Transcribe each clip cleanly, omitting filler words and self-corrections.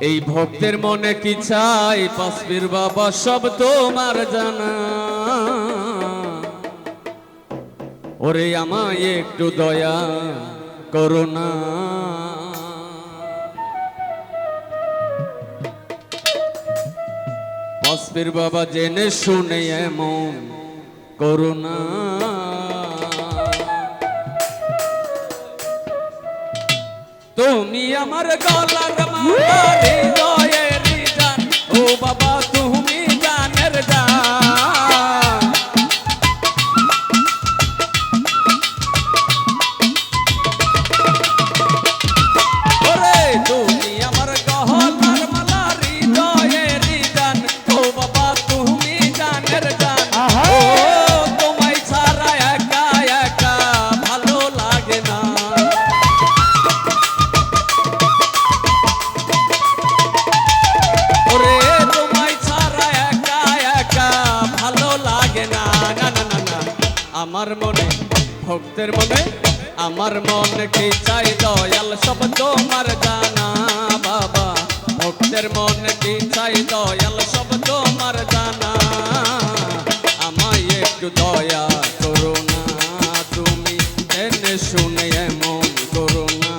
এই ভক্তের মনে কি চাই পাশবীর বাবা সব তোমার জানা। ওরে আমায় একটু দয়া করো না। পাশবীর বাবা জেনে শুনে এমন করো না। তুমি আমার গলার মালা হৃদয়ের জান, ও বাবা তুমি জানের জান। ওরে তুমি আমার গলার মালা হৃদয়ের জান, ও বাবা তুমি জানের জান। ও তোমায় ছাড়া একা একা ভালো লাগে না। আমার মনে ভক্তের মনে আমার মনে কি চাই দয়াল সব তোমার জানা। বাবা ভক্তের মনে কি চাই দয়াল সব তোমার জানা। আমায় একটু দয়া করো না, তুমি এনে শুনে এমন করো না।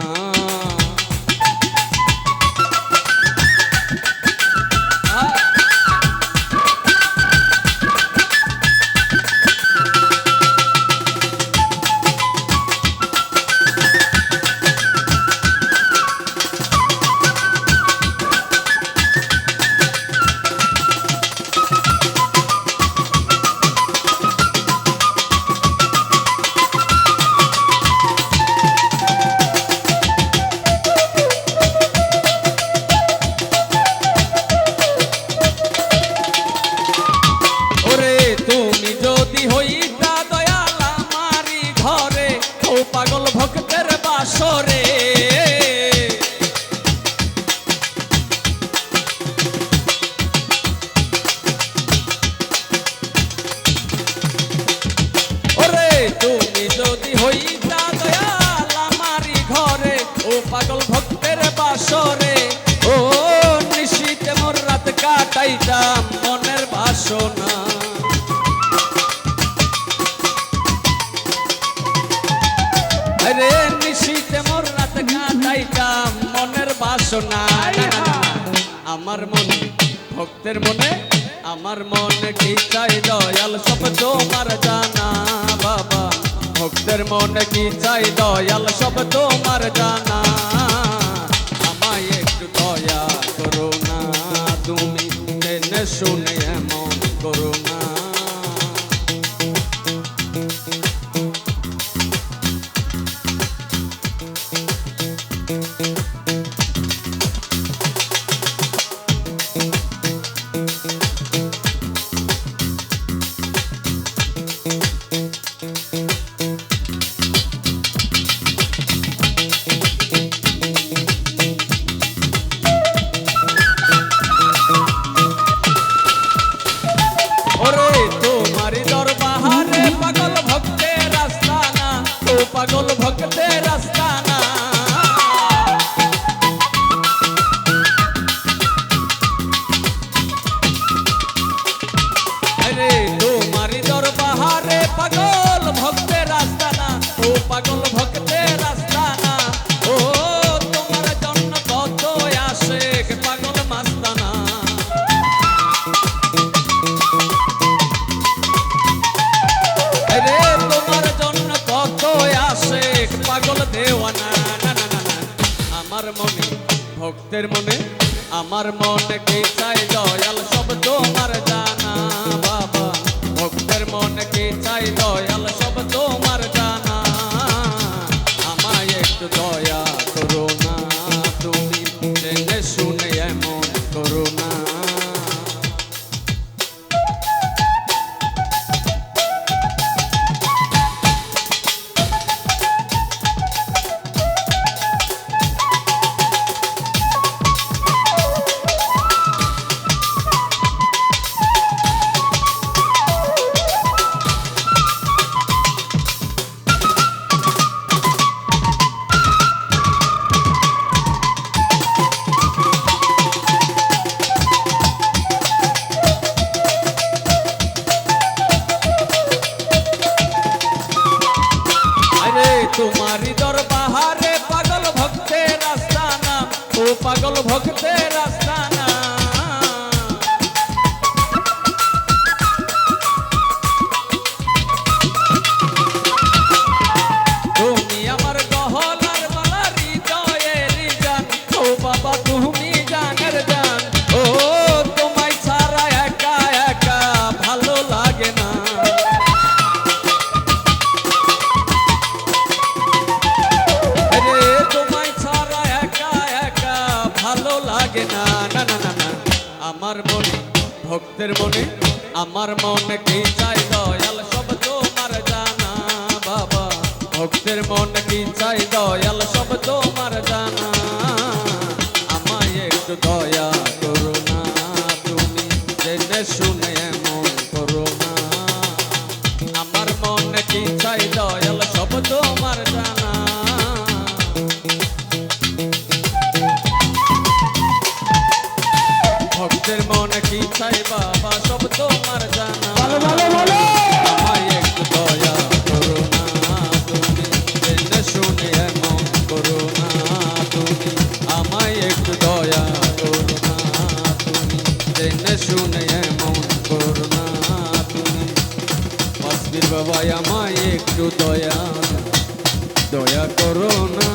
পাগল ভক্তের বাসরে ওরে তুমি যদি হইতা দয়াল আমারি ঘরে, ও পাগল ভক্তের বাসরে। ও নিশীতে মোর রাত কাটাইতাম মনের বাসনা। রে নিশীতে মোর রাত কাটাইতাম মনের বাসনা। আমার মনে ভক্তের মনে আমার মনে কি চাই দয়াল সব তোমার জানা। বাবা ভক্তের মনে কি চাই দয়াল সব তোমার জানা। আমায় একটু দয়া করো না, তুমি জেনে শুনে এমন করো না। পাগল ভক্তের আস্তানা। আরে তোমারি দরবারে পাগল ভক্তের আস্তানা, ও পাগল ভক্তের আস্তানা। ও তোমার জন্য কত আশেক পাগল মাস্তানা। আরে তোমার জন্য কত আশেক পাগল দেওয়ানা। না না না না আমার মনে ভক্তের মনে আমার মনে কি চাই দয়াল সব তোমার জানা। বাবা ভক্তের মনে কি চাই দয়াল সব তোমার জানা। আমায় একটু দয়া করো না, তুমি জেনে শুনে এমন করো না। নজর বাহারে পাগল ভক্তের আস্তানা ও পাগল ভক্তের আস্তানা তুমি আমার গহনার মালা হৃদয়ের জান ও বাবা তুমি জানের জান ও তোমায় ছাড়া একা একা ভালো লাগে না ভালো লাগে না না না না না আমার মনে ভক্তের মনে আমার মনে কি চাই দয়াল সব তোমার জানা বাবা ভক্তের মনে কি চাই দয়াল সব তোমার জানা আমায় একটু দয়া করো না তুমি জেনে শুনে এমন করো না আমার মনে কি চাই দয়াল সব তোমার জানা ভক্তের মনে কি চাই বাবা সব তোমার জানা আমায় একটু দয়া করো না তুমি জেনে শুনে এমন করো না তুমি আমায় একটু দয়া করো না তুমি জেনে শুনে এমন করো না তুমি বাসবীর বাবা আমায় একটু দয়া করো না